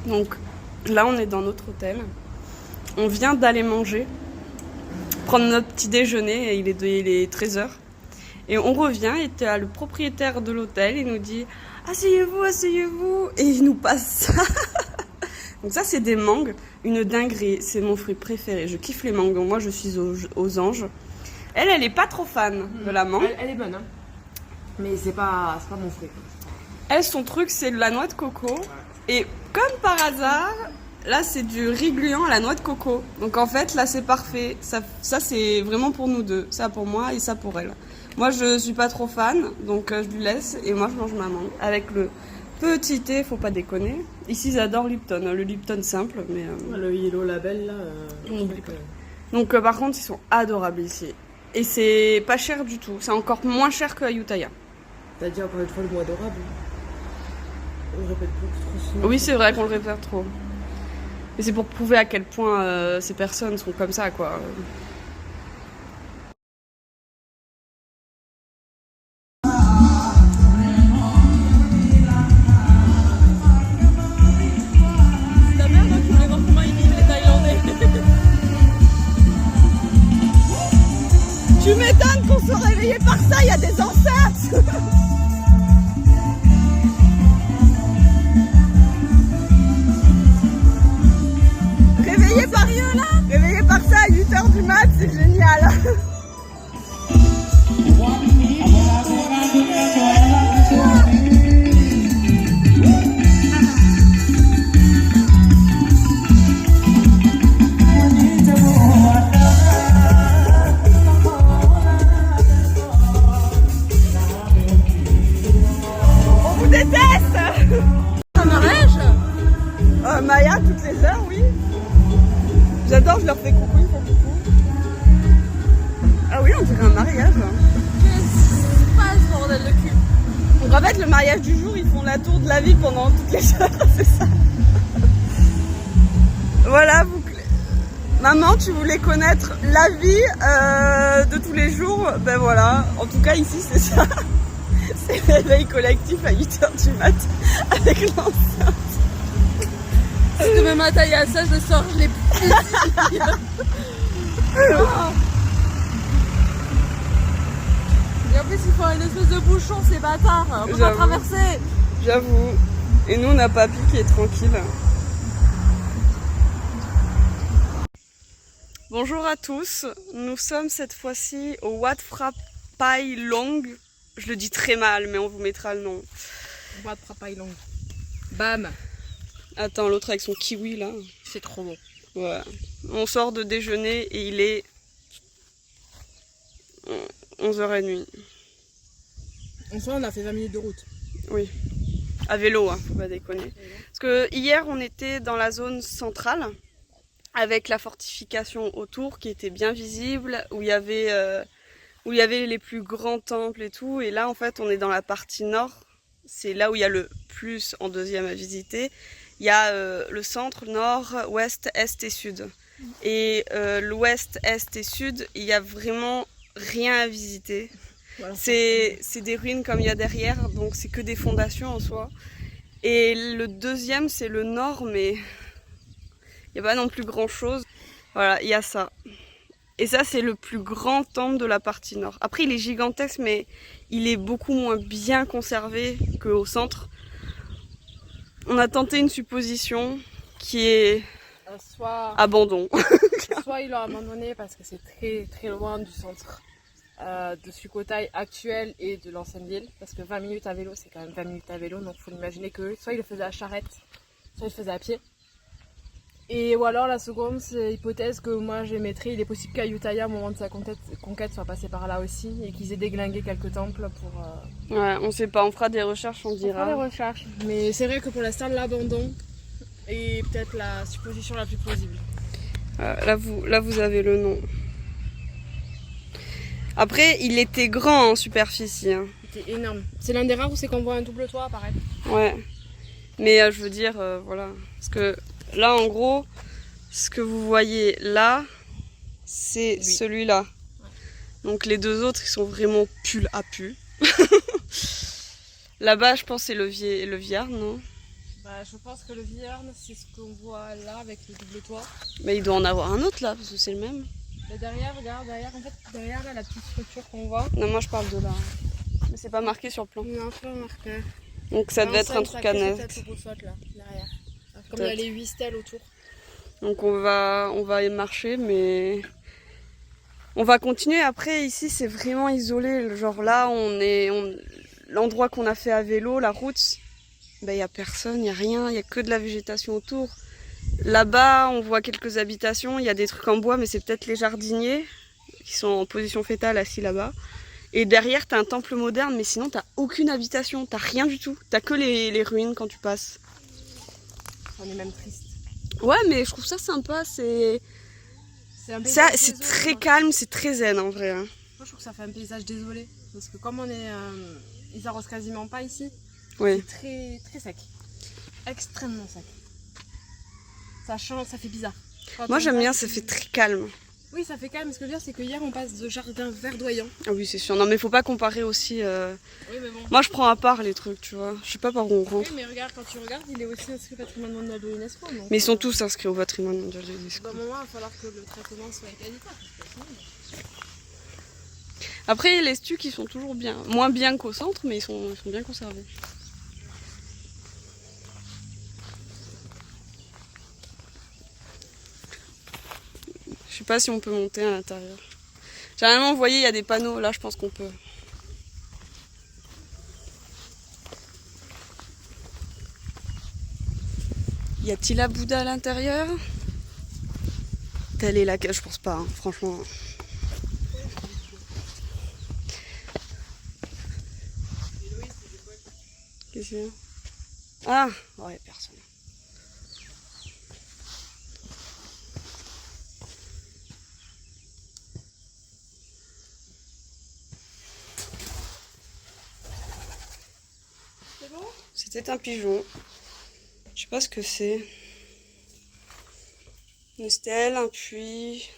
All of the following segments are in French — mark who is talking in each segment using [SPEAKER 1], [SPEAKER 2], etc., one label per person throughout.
[SPEAKER 1] Donc là, on est dans notre hôtel. On vient d'aller manger, prendre notre petit déjeuner, et il est 13h. Et on revient et le propriétaire de l'hôtel, il nous dit « Asseyez-vous, asseyez-vous » et il nous passe ça. Donc ça, c'est des mangues, une dinguerie. C'est mon fruit préféré. Je kiffe les mangues, donc moi, je suis aux anges. Elle est pas trop fan de la mangue.
[SPEAKER 2] Elle est bonne, hein. Mais c'est pas mon fruit.
[SPEAKER 1] Elle, son truc, c'est de la noix de coco. Ouais. Et comme par hasard, là, c'est du riz gluant à la noix de coco. Donc en fait, là, c'est parfait. Ça c'est vraiment pour nous deux. Ça pour moi et ça pour elle. Moi, je suis pas trop fan, donc je lui laisse. Et moi, je mange ma mangue. Avec le petit thé, faut pas déconner. Ici, ils adorent Lipton. Le Lipton simple, mais...
[SPEAKER 2] Le Yellow Label, là...
[SPEAKER 1] on oublie pas. Donc par contre, ils sont adorables ici. Et c'est pas cher du tout. C'est encore moins cher qu'à Ayutthaya.
[SPEAKER 2] T'as dit encore une fois le mot adorable. On le répète beaucoup trop souvent.
[SPEAKER 1] Oui, c'est vrai qu'on le répète trop. Mais c'est pour prouver à quel point ces personnes sont comme ça, quoi.
[SPEAKER 3] Ta mère, tu voulais voir comment ils vivent les Thaïlandais.
[SPEAKER 1] Tu m'étonnes qu'on soit réveillé par ça, il y a des enceintes. Réveillé par ça à 8h du mat, c'est génial. On vous déteste.
[SPEAKER 3] Un mariage
[SPEAKER 1] Maya, toutes les heures, oui. J'adore, je leur fais coucou, ils font coucou. Ah oui, on dirait un mariage.
[SPEAKER 3] Qu'est-ce qui se passe, bordel de cul?
[SPEAKER 1] Donc en fait, le mariage du jour, ils font la tour de la ville pendant toutes les heures, c'est ça. Voilà, maman, tu voulais connaître la vie de tous les jours. Ben voilà, en tout cas ici, c'est ça. C'est le réveil collectif à 8h du mat avec l'enceinte.
[SPEAKER 3] Si demain matin il y a ça, je sors, je l'ai pris. Et en plus, il faut une espèce de bouchon, ces bâtards. On peut pas traverser.
[SPEAKER 1] J'avoue. Et nous, on a papy qui est tranquille. Bonjour à tous. Nous sommes cette fois-ci au Wat Phra Pai Long. Je le dis très mal, mais on vous mettra le nom.
[SPEAKER 2] Wat Phra Pai Long. Bam.
[SPEAKER 1] Attends, l'autre avec son kiwi là.
[SPEAKER 2] C'est trop bon.
[SPEAKER 1] Voilà. On sort de déjeuner et il est 11h30.
[SPEAKER 2] En soi, on a fait 20 minutes de route.
[SPEAKER 1] Oui. À vélo, hein, faut pas déconner. Parce que hier, on était dans la zone centrale avec la fortification autour qui était bien visible, où il y avait les plus grands temples et tout. Et là, en fait, on est dans la partie nord. C'est là où il y a le plus en deuxième à visiter. Il y a le centre, nord, ouest, est et sud. Et l'ouest, est et sud, il y a vraiment rien à visiter. Voilà. C'est des ruines comme il y a derrière, donc c'est que des fondations en soi. Et le deuxième, c'est le nord, mais il n'y a pas non plus grand chose. Voilà, il y a ça. Et ça, c'est le plus grand temple de la partie nord. Après, il est gigantesque, mais il est beaucoup moins bien conservé qu'au centre. On a tenté une supposition qui est abandon.
[SPEAKER 2] Soit ils l'ont abandonné parce que c'est très très loin du centre de Sukhothai actuel et de l'ancienne ville. Parce que 20 minutes à vélo, c'est quand même 20 minutes à vélo. Donc il faut imaginer que soit ils le faisaient à charrette, soit ils le faisaient à pied. Et ou alors la seconde, c'est l'hypothèse que moi j'émettrais. Il est possible qu'Ayutthaya, au moment de sa conquête, soit passé par là aussi et qu'ils aient déglingué quelques temples pour...
[SPEAKER 1] Ouais, on sait pas, on fera des recherches, on dira.
[SPEAKER 2] On fera des recherches. Mais c'est vrai que pour l'instant, l'abandon est peut-être la supposition la plus plausible.
[SPEAKER 1] Là, vous avez le nom. Après, il était grand en superficie. Hein.
[SPEAKER 2] C'était énorme. C'est l'un des rares où c'est qu'on voit un double toit apparaître.
[SPEAKER 1] Ouais. Mais je veux dire, voilà. Parce que là, en gros, ce que vous voyez là, c'est celui-là. Ouais. Donc les deux autres, ils sont vraiment pull à pu. Là-bas, je pense c'est le Viard, non?
[SPEAKER 2] Bah, je pense que le Vierne, c'est ce qu'on voit là avec le double toit.
[SPEAKER 1] Mais il doit en avoir un autre là, parce que c'est le même.
[SPEAKER 2] Mais derrière, regarde, derrière, en fait, derrière là, la petite structure qu'on voit.
[SPEAKER 1] Non, moi je parle de là. Mais c'est pas marqué sur le plan.
[SPEAKER 2] Non, pas marqué.
[SPEAKER 1] Donc ça devait être un truc annexe.
[SPEAKER 2] Là, derrière. Comme il y a les 8 stèles autour.
[SPEAKER 1] Donc on va y marcher, mais on va continuer. Après ici c'est vraiment isolé. Genre là l'endroit qu'on a fait à vélo, la route, ben y a personne, y a rien, y a que de la végétation autour. Là-bas on voit quelques habitations, il y a des trucs en bois, mais c'est peut-être les jardiniers qui sont en position fétale assis là-bas. Et derrière t'as un temple moderne, mais sinon t'as aucune habitation, t'as rien du tout. T'as que les ruines quand tu passes.
[SPEAKER 2] On est même triste.
[SPEAKER 1] Ouais, mais je trouve ça sympa, c'est très calme, c'est très zen en vrai. Hein.
[SPEAKER 2] Moi je trouve que ça fait un paysage désolé. Parce que comme on est. Ils arrosent quasiment pas ici.
[SPEAKER 1] Oui.
[SPEAKER 2] C'est très, très sec. Extrêmement sec. Ça change, ça fait bizarre.
[SPEAKER 1] Moi j'aime bien, ça fait très calme.
[SPEAKER 2] Oui, ça fait calme. Ce que je veux dire, c'est que hier on passe de jardin verdoyant.
[SPEAKER 1] Ah oui, c'est sûr. Non, mais faut pas comparer aussi.
[SPEAKER 2] Oui, mais bon.
[SPEAKER 1] Moi je prends à part les trucs, tu vois. Je sais pas par où on rentre.
[SPEAKER 2] Oui, mais regarde, quand tu regardes, il est aussi inscrit au patrimoine mondial de l'UNESCO.
[SPEAKER 1] Mais ils sont tous inscrits au patrimoine mondial de l'UNESCO.
[SPEAKER 2] À un moment, il va falloir que le traitement soit égalitaire.
[SPEAKER 1] Après, les stucs, ils sont toujours bien. Moins bien qu'au centre, mais ils sont bien conservés. Je sais pas si on peut monter à l'intérieur. Généralement, vous voyez, il y a des panneaux. Là, je pense qu'on peut. Y a-t-il un Bouddha à l'intérieur? Telle est la cage, je pense pas, hein, franchement. Qu'est-ce qu'il y a? Ah, ouais, personne.
[SPEAKER 2] C'est bon?
[SPEAKER 1] C'était un pigeon. Je sais pas ce que c'est. Une stèle, un puits.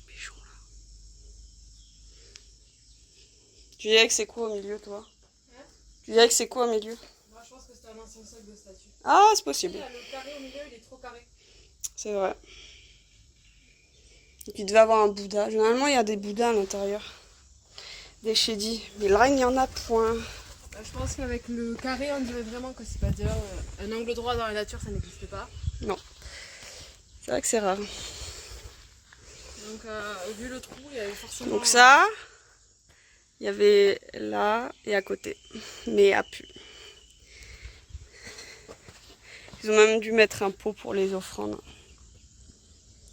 [SPEAKER 1] Pigeon là. Tu dirais que c'est quoi au milieu, toi? Tu dirais que c'est quoi au milieu?
[SPEAKER 2] Moi, je pense que c'est un ancien socle de statue.
[SPEAKER 1] Ah, c'est possible.
[SPEAKER 2] Le carré au milieu, il est trop carré.
[SPEAKER 1] C'est vrai. Donc il devait avoir un Bouddha. Généralement, il y a des Bouddhas à l'intérieur. Des Shedi. Mais là, il n'y en a point.
[SPEAKER 2] Je pense qu'avec le carré, on dirait vraiment que c'est pas dire un angle droit dans la nature, ça n'existe pas.
[SPEAKER 1] Non. C'est vrai que c'est rare.
[SPEAKER 2] Donc, vu le trou, il y avait forcément.
[SPEAKER 1] Donc ça, il y avait là et à côté. Mais à plus. Ils ont même dû mettre un pot pour les offrandes.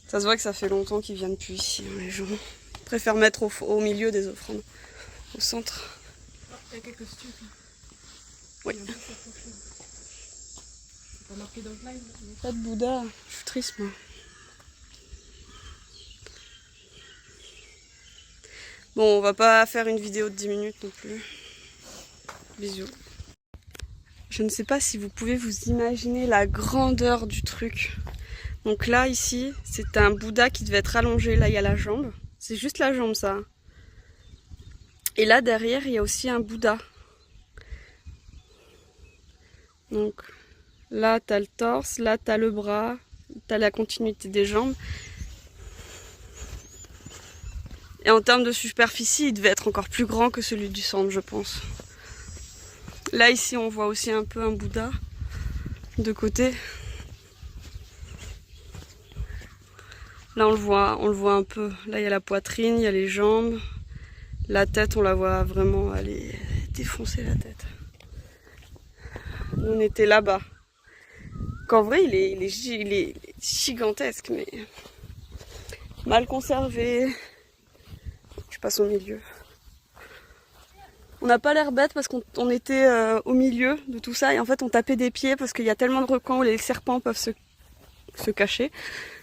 [SPEAKER 1] Ça se voit que ça fait longtemps qu'ils viennent plus ici, hein, les gens. Ils préfèrent mettre au milieu des offrandes. Au centre.
[SPEAKER 2] Il y a quelques stucs.
[SPEAKER 1] Oui.
[SPEAKER 2] C'est pas marqué dans le live.
[SPEAKER 1] Pas de Bouddha. Je suis triste, moi. Bon, on va pas faire une vidéo de 10 minutes non plus. Bisous. Je ne sais pas si vous pouvez vous imaginer la grandeur du truc. Donc là, ici, c'est un Bouddha qui devait être allongé. Là, il y a la jambe. C'est juste la jambe, ça. Et là, derrière, il y a aussi un Bouddha. Donc là, tu as le torse, là, tu as le bras, tu as la continuité des jambes. Et en termes de superficie, il devait être encore plus grand que celui du centre, je pense. Là, ici, on voit aussi un peu un Bouddha de côté. Là, on le voit un peu. Là, il y a la poitrine, il y a les jambes. La tête, on la voit vraiment aller défoncer la tête. Nous, on était là-bas. Qu'en vrai, il est gigantesque, mais mal conservé. Je passe au milieu. On n'a pas l'air bête parce qu'on était au milieu de tout ça et en fait on tapait des pieds parce qu'il y a tellement de recoins où les serpents peuvent se cacher.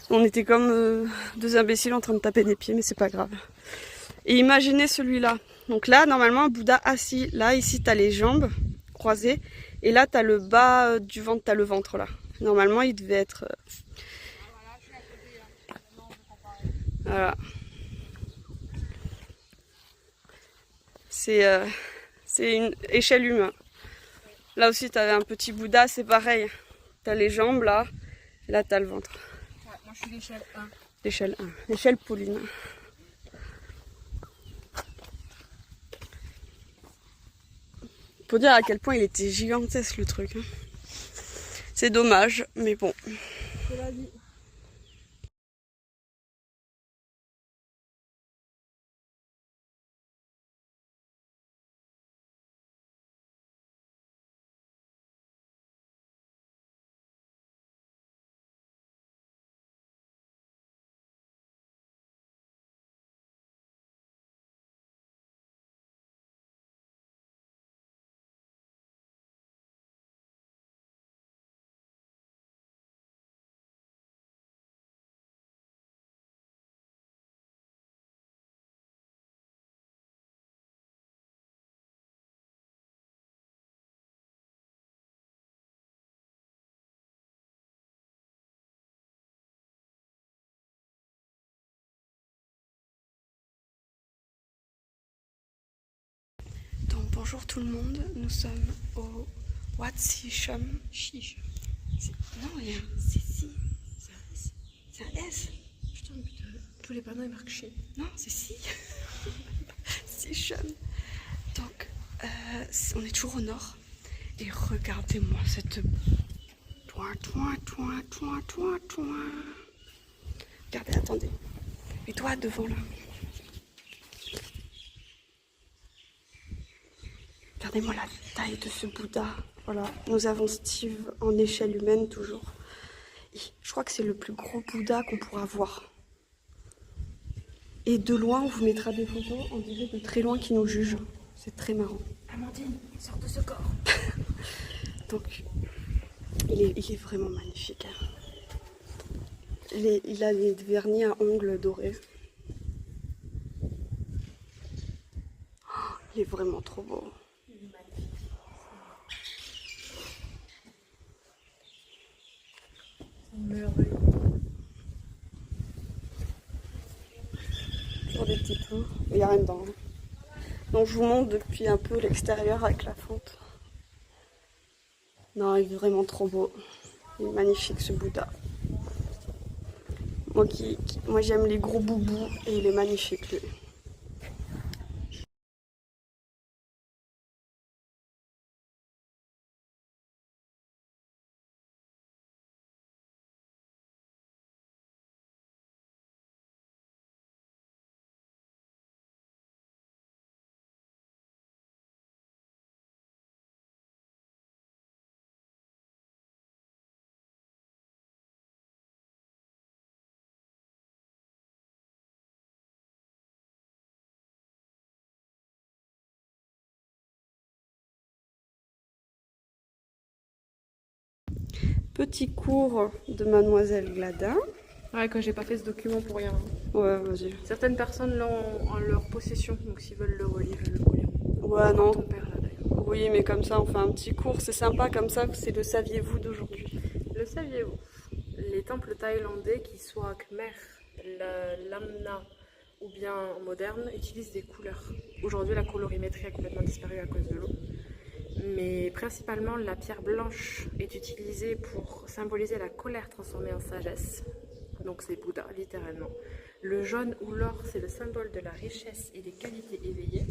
[SPEAKER 1] On était comme deux imbéciles en train de taper des pieds, mais c'est pas grave. Et imaginez celui-là. Donc là, normalement, un Bouddha assis. Là, ici, tu as les jambes croisées. Et là, tu as le bas du ventre, tu as le ventre là. Normalement, il devait être... Voilà. C'est une échelle humaine. Là aussi, tu avais un petit Bouddha, c'est pareil. Tu as les jambes là, et là, tu as le ventre.
[SPEAKER 2] Ouais, moi, je suis l'échelle 1.
[SPEAKER 1] L'échelle 1, l'échelle Pauline. Faut dire à quel point il était gigantesque le truc. Hein. C'est dommage, mais bon.
[SPEAKER 2] C'est la vie.
[SPEAKER 1] Donc bonjour tout le monde, nous sommes au Wat Sichum. Non, rien, c'est si. C'est un S.
[SPEAKER 2] Putain, tous les panneaux ils marquent chi.
[SPEAKER 1] Non, c'est si. Sichum. Donc, on est toujours au nord. Et regardez-moi cette... Regardez, attendez. Et toi, devant là. Regardez-moi la taille de ce Bouddha. Voilà, nous avons Steve en échelle humaine toujours. Et je crois que c'est le plus gros Bouddha qu'on pourra voir. Et de loin, on vous mettra des photos, on dirait de très loin qui nous jugent. C'est très marrant.
[SPEAKER 2] Amandine, sors de ce corps.
[SPEAKER 1] Donc, il est vraiment magnifique. Hein. Il a les vernis à ongles dorés. Oh, il est vraiment trop beau.
[SPEAKER 2] Merveilleux.
[SPEAKER 1] Toujours des petits trous, mais il n'y a rien dedans. Hein. Donc je vous montre depuis un peu l'extérieur avec la fonte. Non, il est vraiment trop beau. Il est magnifique ce Bouddha. Moi j'aime les gros boubous et il est magnifique lui. Petit cours de Mademoiselle Gladin.
[SPEAKER 2] Ouais, que j'ai pas fait ce document pour rien.
[SPEAKER 1] Ouais, vas-y.
[SPEAKER 2] Certaines personnes l'ont en leur possession, donc s'ils veulent le relire, ils le relire.
[SPEAKER 1] Ouais, non.
[SPEAKER 2] Ton père là d'ailleurs.
[SPEAKER 1] Oui, mais comme ça, on fait un petit cours. C'est sympa comme ça, c'est le saviez-vous d'aujourd'hui.
[SPEAKER 2] Le saviez-vous? Les temples thaïlandais, qu'ils soient khmer, lamna ou bien modernes, utilisent des couleurs. Aujourd'hui, la colorimétrie a complètement disparu à cause de l'eau. Mais principalement, la pierre blanche est utilisée pour symboliser la colère transformée en sagesse. Donc c'est Bouddha, littéralement. Le jaune ou l'or, c'est le symbole de la richesse et des qualités éveillées.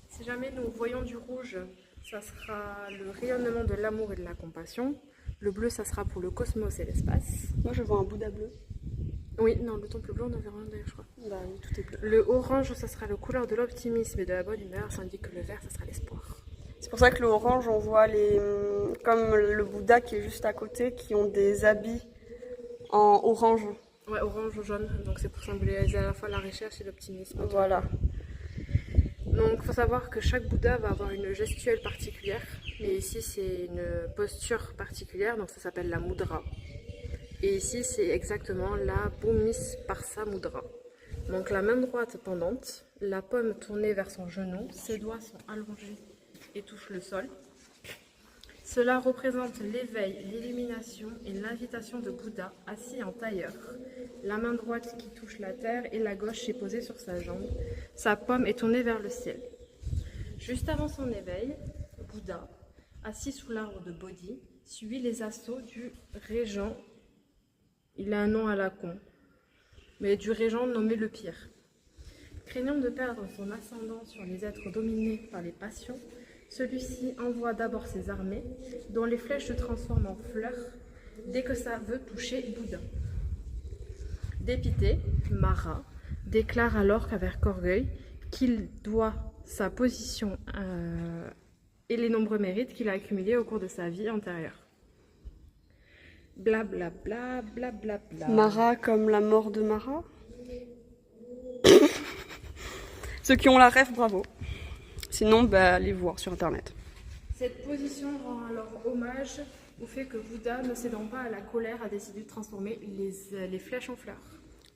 [SPEAKER 2] Si jamais nous voyons du rouge, ça sera le rayonnement de l'amour et de la compassion. Le bleu, ça sera pour le cosmos et l'espace.
[SPEAKER 1] Moi, je vois un Bouddha bleu.
[SPEAKER 2] Oui, non, le temple bleu, on en verra un d'ailleurs, je crois.
[SPEAKER 1] Bah oui, tout est bleu.
[SPEAKER 2] Le orange, ça sera la couleur de l'optimisme et de la bonne humeur, tandis que le vert, ça sera l'espoir.
[SPEAKER 1] C'est pour ça que le orange, on voit comme le Bouddha qui est juste à côté, qui ont des habits en orange.
[SPEAKER 2] Ouais, orange ou jaune, donc c'est pour symboliser à la fois la recherche et l'optimisme.
[SPEAKER 1] Voilà.
[SPEAKER 2] Donc il faut savoir que chaque Bouddha va avoir une gestuelle particulière, mais ici c'est une posture particulière, donc ça s'appelle la mudra. Et ici c'est exactement la Bhumisparsa Mudra. Donc la main droite pendante, la paume tournée vers son genou, ses doigts sont allongés et touchent le sol. Cela représente l'éveil, l'illumination et l'invitation de Bouddha assis en tailleur. La main droite qui touche la terre et la gauche est posée sur sa jambe. Sa paume est tournée vers le ciel. Juste avant son éveil, Bouddha assis sous l'arbre de Bodhi, suit les assauts du régent. Il a un nom à la con, mais du régent nommé le pire. Craignant de perdre son ascendant sur les êtres dominés par les passions, celui-ci envoie d'abord ses armées, dont les flèches se transforment en fleurs dès que ça veut toucher Bouddha. Dépité, Mara déclare alors qu'avec orgueil qu'il doit sa position et les nombreux mérites qu'il a accumulés au cours de sa vie antérieure. Blablabla, blablabla.
[SPEAKER 1] Mara comme la mort de Mara. Ceux qui ont la rêve, bravo. Sinon, bah, allez voir sur internet.
[SPEAKER 2] Cette position rend alors hommage au fait que Bouddha, ne cédant pas à la colère, a décidé de transformer les flèches en fleurs.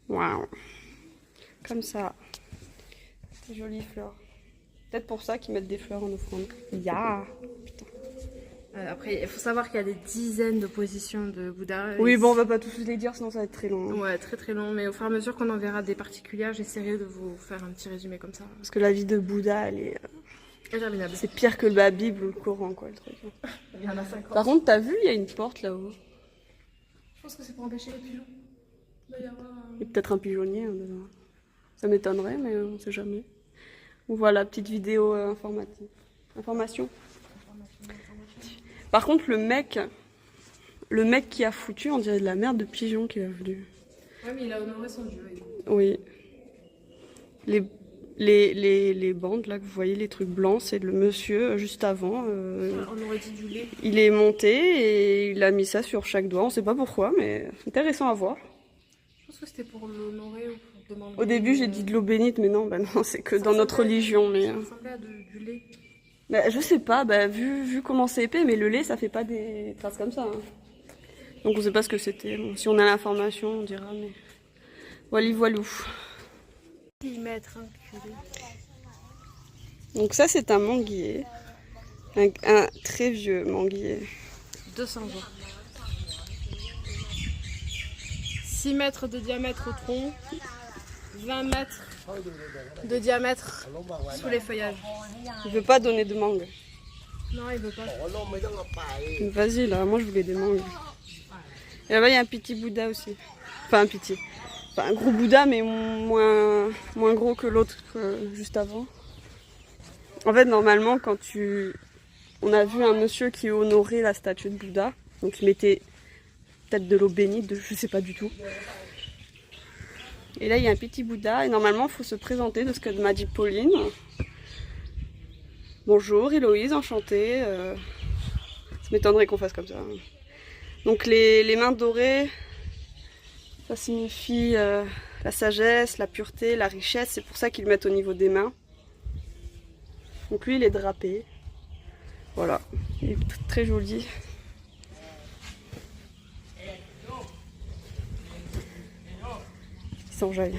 [SPEAKER 1] Waouh. Comme ça. C'est joli fleurs. Peut-être pour ça qu'ils mettent des fleurs en offrande. Ya. Putain.
[SPEAKER 2] Après, il faut savoir qu'il y a des dizaines de positions de Bouddha.
[SPEAKER 1] Oui, bon, on va pas tous les dire, sinon ça va être très long.
[SPEAKER 2] Ouais, très très long, mais au fur et à mesure qu'on en verra des particulières, j'essaierai de vous faire un petit résumé comme ça.
[SPEAKER 1] Parce que la vie de Bouddha, elle est...
[SPEAKER 2] Interminable.
[SPEAKER 1] C'est pire que la Bible ou le Coran, quoi, le truc.
[SPEAKER 2] Il y en a 50.
[SPEAKER 1] Par contre, t'as vu, il y a une porte là-haut.
[SPEAKER 2] Je pense que c'est pour empêcher les pigeons. Il doit y avoir
[SPEAKER 1] Il y a peut-être un pigeonnier. Hein, dedans. Ça m'étonnerait, mais on sait jamais. Voilà, petite vidéo informative. Information. Par contre, le mec qui a foutu, on dirait de la merde de pigeon qui est venu.
[SPEAKER 2] Ouais, mais il a honoré son dieu.
[SPEAKER 1] Oui. Les bandes, là, que vous voyez, les trucs blancs, c'est le monsieur juste avant.
[SPEAKER 2] On aurait dit du lait.
[SPEAKER 1] Il est monté et il a mis ça sur chaque doigt. On sait pas pourquoi, mais intéressant à voir.
[SPEAKER 2] Je pense que c'était pour l'honorer ou pour demander...
[SPEAKER 1] Au début, j'ai dit de l'eau bénite, mais non, bah non, c'est que dans notre religion. Mais...
[SPEAKER 2] Ça ressemblait à du lait.
[SPEAKER 1] Bah, je sais pas, bah, vu comment c'est épais, mais le lait, ça fait pas des traces comme ça. Hein. Donc on sait pas ce que c'était. Bon, si on a l'information, on dira, mais... Voilà, voilou. Donc ça, c'est un manguier. Un très vieux manguier.
[SPEAKER 2] 200 ans. 6 mètres de diamètre au tronc, 20 mètres de diamètre sous les feuillages.
[SPEAKER 1] Il veut pas donner de mangue.
[SPEAKER 2] Non, il veut pas.
[SPEAKER 1] Vas-y, là, moi je voulais des mangues. Et là-bas, il y a un petit Bouddha aussi. Enfin, un petit. Enfin, un gros Bouddha, mais moins gros que l'autre juste avant. En fait, normalement, on a vu un monsieur qui honorait la statue de Bouddha. Donc, il mettait peut-être de l'eau bénite, je sais pas du tout. Et là, il y a un petit Bouddha. Et normalement, il faut se présenter de ce que m'a dit Pauline. Bonjour, Héloïse, enchantée. Ça m'étonnerait qu'on fasse comme ça. Donc, les mains dorées, ça signifie la sagesse, la pureté, la richesse. C'est pour ça qu'ils le mettent au niveau des mains. Donc lui, il est drapé. Voilà, il est très joli. Il s'enjaille.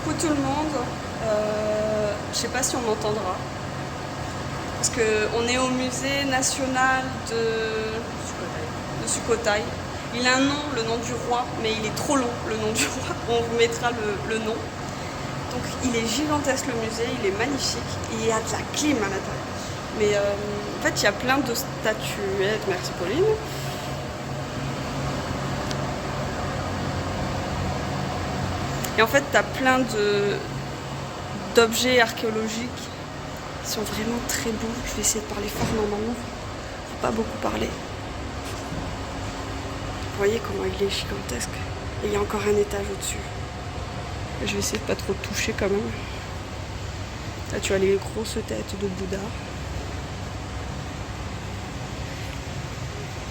[SPEAKER 1] Coucou tout le monde. Je sais pas si on m'entendra. Parce qu'on est au musée national de Sukhothai. Il a un nom, le nom du roi, mais il est trop long, le nom du roi. On vous mettra le nom. Donc il est gigantesque le musée, il est magnifique. Il y a de la clim à l'intérieur. Mais en fait, il y a plein de statuettes. Merci Pauline. Et en fait, tu as plein d'objets archéologiques qui sont vraiment très beaux. Je vais essayer de parler fort normalement. Faut pas beaucoup parler. Vous voyez comment il est gigantesque. Et il y a encore un étage au-dessus. Je vais essayer de pas trop toucher quand même. Là, tu as les grosses têtes de Bouddha.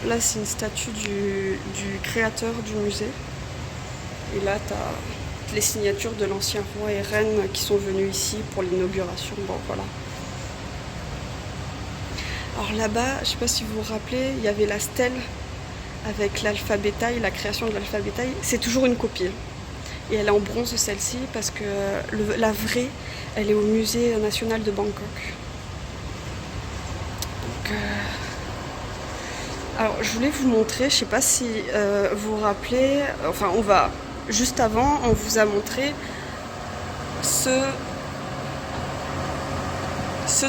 [SPEAKER 1] Là, c'est une statue du créateur du musée. Et là, tu as les signatures de l'ancien roi et reine qui sont venus ici pour l'inauguration. Bon, voilà. Alors là-bas, je sais pas si vous vous rappelez, il y avait la stèle avec l'alphabet thaï, la création de l'alphabet thaï. C'est toujours une copie. Et elle est en bronze, celle-ci, parce que la vraie, elle est au musée national de Bangkok. Donc, Alors je voulais vous montrer, je sais pas si vous vous rappelez, enfin on va, juste avant, on vous a montré ce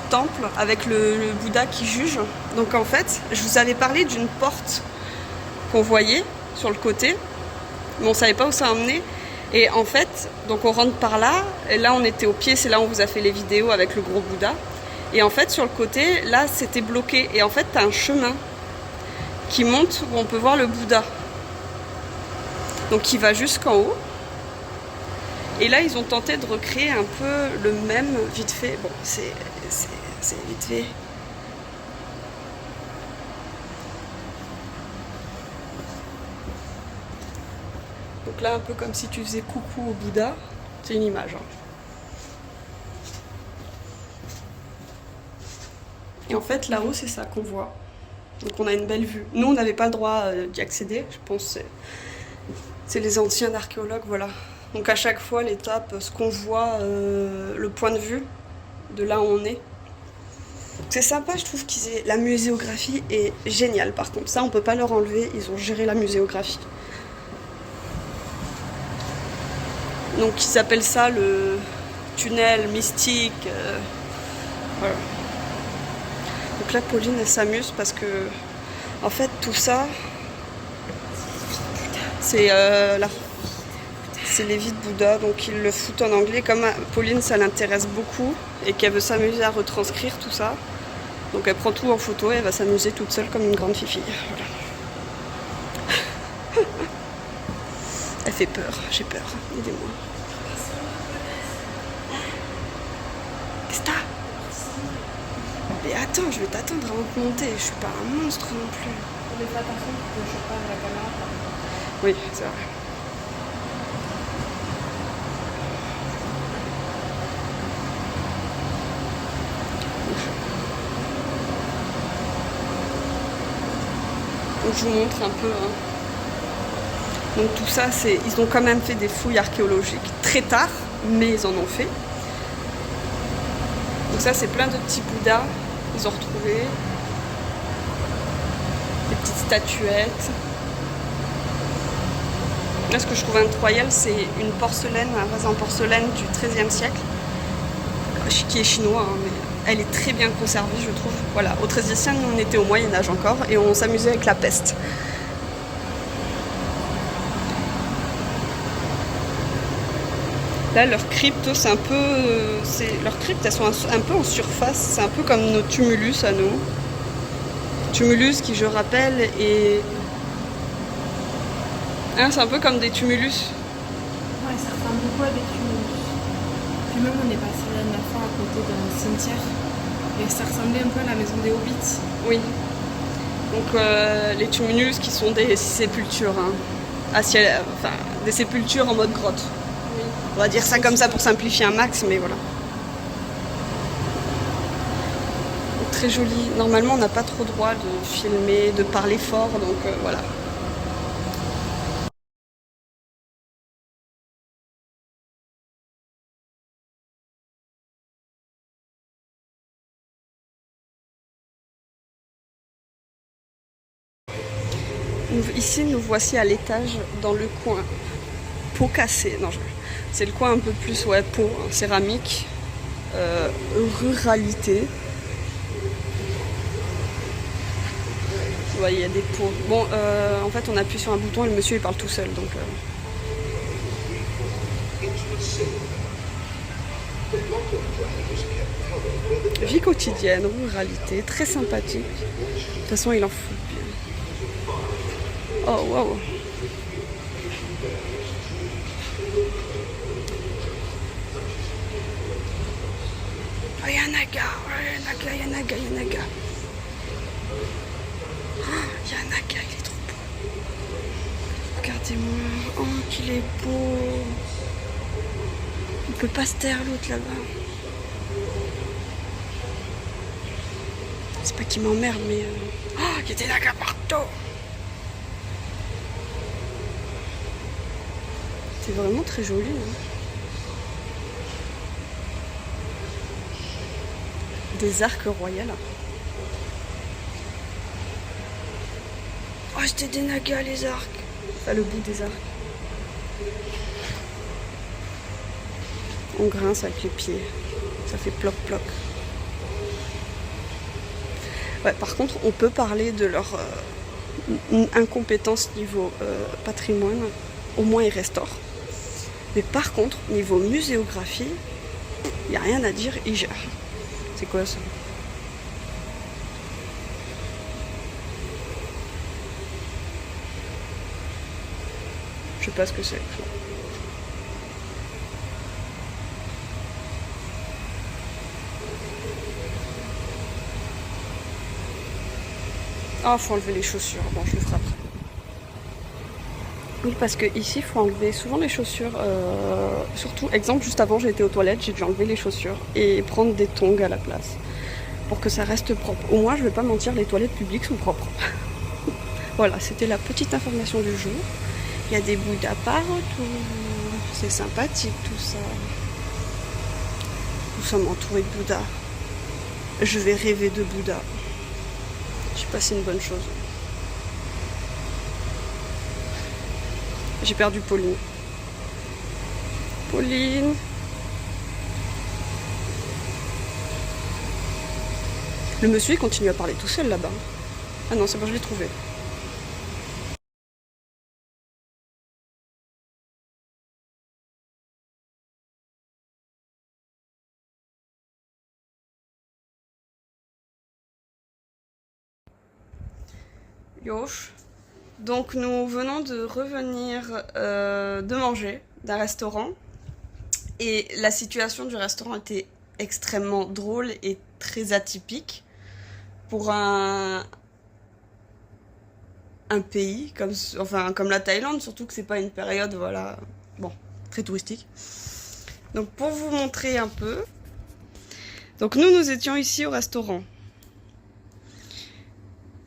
[SPEAKER 1] temple avec le Bouddha qui juge. Donc en fait, je vous avais parlé d'une porte qu'on voyait sur le côté, mais on savait pas où ça emmenait. Et en fait, donc on rentre par là, et là on était au pied, c'est là où on vous a fait les vidéos avec le gros Bouddha. Et en fait sur le côté, là c'était bloqué. Et en fait t'as un chemin qui monte où on peut voir le Bouddha. Donc qui va jusqu'en haut. Et là ils ont tenté de recréer un peu le même vite fait. Bon, c'est vite fait. Donc là un peu comme si tu faisais coucou au Bouddha. C'est une image. Hein. Et en fait là-haut c'est ça qu'on voit. Donc on a une belle vue. Nous on n'avait pas le droit d'y accéder, je pense c'est les anciens archéologues, voilà. Donc à chaque fois l'étape, ce qu'on voit, le point de vue de là où on est. C'est sympa, je trouve qu'ils aient... La muséographie est géniale par contre, ça on peut pas leur enlever, ils ont géré la muséographie. Donc ils appellent ça le tunnel mystique, voilà. Donc là, Pauline, elle s'amuse parce que, en fait, tout ça, c'est les vies de Bouddha. Donc ils le foutent en anglais. Comme Pauline, ça l'intéresse beaucoup et qu'elle veut s'amuser à retranscrire tout ça. Donc elle prend tout en photo et elle va s'amuser toute seule comme une grande fifille. Voilà. Elle fait peur, j'ai peur. Aidez-moi. Qu'est-ce que t'as ? Mais attends, je vais t'attendre avant de monter, je suis pas un monstre non plus.
[SPEAKER 2] Mais fais attention que je chope pas la caméra.
[SPEAKER 1] Oui, c'est vrai. Donc je vous montre un peu. Hein. Donc tout ça, ils ont quand même fait des fouilles archéologiques très tard, mais ils en ont fait. Donc ça, c'est plein de petits Bouddhas. Ils ont retrouvé des petites statuettes. Là, ce que je trouve incroyable, c'est une porcelaine, un vase en porcelaine du XIIIe siècle, qui est chinois, hein, mais elle est très bien conservée, je trouve. Voilà, au XIIIe siècle, nous, on était au Moyen-Âge encore, et on s'amusait avec la peste. Là, leurs cryptes, c'est un peu... leurs cryptes, elles sont un peu en surface. C'est un peu comme nos tumulus à nous. Tumulus qui, je rappelle, est... Hein, c'est un peu comme des tumulus.
[SPEAKER 2] Ouais, ça ressemble beaucoup à des tumulus. Puis même, on est passé la dernière fois à côté d'un cimetière. Et ça ressemblait un peu à la maison des Hobbits.
[SPEAKER 1] Oui. Donc, les tumulus qui sont des sépultures. Hein, enfin, des sépultures en mode grotte. On va dire ça comme ça pour simplifier un max, mais voilà. Donc, très joli. Normalement, on n'a pas trop droit de filmer, de parler fort, donc voilà. Ici, nous voici à l'étage, dans le coin pot cassé. Non, c'est le coin un peu plus, ouais, pot, hein, céramique, ruralité. Ouais, il y a des pots. Bon, en fait, on appuie sur un bouton et le monsieur il parle tout seul, donc. Vie quotidienne, ruralité, très sympathique. De toute façon, il en fout bien. Oh, wow. Oh, Yanaga, Yanaga, Yanaga, Yanaga. Oh, Yanaga, il est trop beau. Regardez-moi. Oh, qu'il est beau. On peut pas se taire l'autre là-bas. C'est pas qu'il m'emmerde, mais... Oh, il était là partout. C'est vraiment très joli. Hein. Des arcs royaux. Oh, c'était des nagas les arcs. Enfin, le bout des arcs. On grince avec les pieds. Ça fait ploc-ploc. Ouais, par contre, on peut parler de leur incompétence niveau patrimoine. Au moins, ils restaurent. Mais par contre, niveau muséographie, il n'y a rien à dire, ils gèrent. C'est quoi ça? Je sais pas ce que c'est. Ah, faut enlever les chaussures. Bon, je le ferai après. Oui, parce que ici, il faut enlever souvent les chaussures. Surtout, exemple, juste avant, j'ai été aux toilettes, j'ai dû enlever les chaussures et prendre des tongs à la place pour que ça reste propre. Au moins, je vais pas mentir, les toilettes publiques sont propres. Voilà, c'était la petite information du jour. Il y a des bouddhas partout. C'est sympathique tout ça. Nous sommes entourés de bouddhas. Je vais rêver de Bouddha. Je sais pas si c'est une bonne chose. J'ai perdu Pauline. Pauline. Le monsieur il continue à parler tout seul là-bas. Ah non, c'est bon, je l'ai trouvé. Yosh. Donc nous venons de revenir de manger d'un restaurant et la situation du restaurant était extrêmement drôle et très atypique pour un pays comme la Thaïlande, surtout que c'est pas une période voilà bon très touristique. Donc pour vous montrer un peu, donc nous étions ici au restaurant.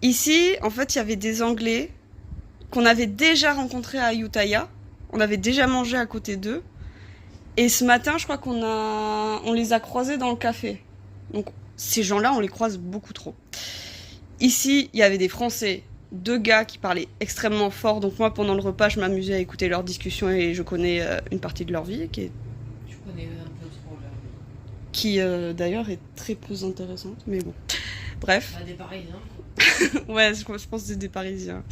[SPEAKER 1] Ici en fait il y avait des Anglais qu'on avait déjà rencontrés à Ayutthaya. On avait déjà mangé à côté d'eux. Et ce matin, je crois on les a croisés dans le café. Donc, ces gens-là, on les croise beaucoup trop. Ici, il y avait des Français, 2 gars qui parlaient extrêmement fort. Donc moi, pendant le repas, je m'amusais à écouter leurs discussions et je connais une partie de leur vie
[SPEAKER 4] Je connais un peu trop leur vie.
[SPEAKER 1] qui d'ailleurs est très peu intéressante. Mais bon, bref.
[SPEAKER 4] Bah, des Parisiens.
[SPEAKER 1] Ouais, je pense que c'est des Parisiens.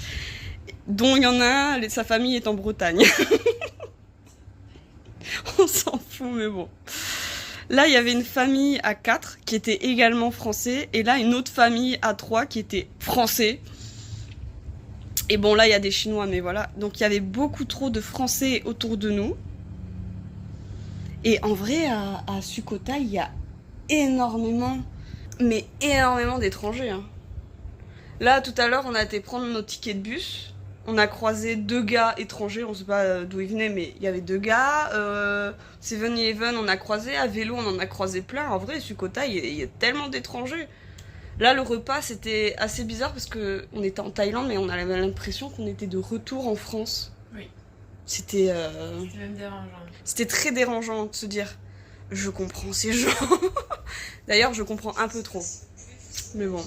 [SPEAKER 1] Dont il y en a un, sa famille est en Bretagne. On s'en fout, mais bon. Là, il y avait une famille à 4 qui était également français. Et là, une autre famille à 3 qui était français. Et bon, là, il y a des Chinois, mais voilà. Donc, il y avait beaucoup trop de Français autour de nous. Et en vrai, à Sukhothai, il y a énormément, mais énormément d'étrangers. Hein. Là, tout à l'heure, on a été prendre nos tickets de bus. On a croisé 2 gars étrangers, on sait pas d'où ils venaient, mais il y avait 2 gars. 7-Eleven, on a croisé. À vélo, on en a croisé plein. En vrai, Sukhothai, il y a tellement d'étrangers. Là, le repas, c'était assez bizarre parce que on était en Thaïlande, mais on avait l'impression qu'on était de retour en France.
[SPEAKER 4] Oui.
[SPEAKER 1] C'était
[SPEAKER 4] même dérangeant.
[SPEAKER 1] C'était très dérangeant de se dire je comprends ces gens. D'ailleurs, je comprends un peu trop. Mais bon.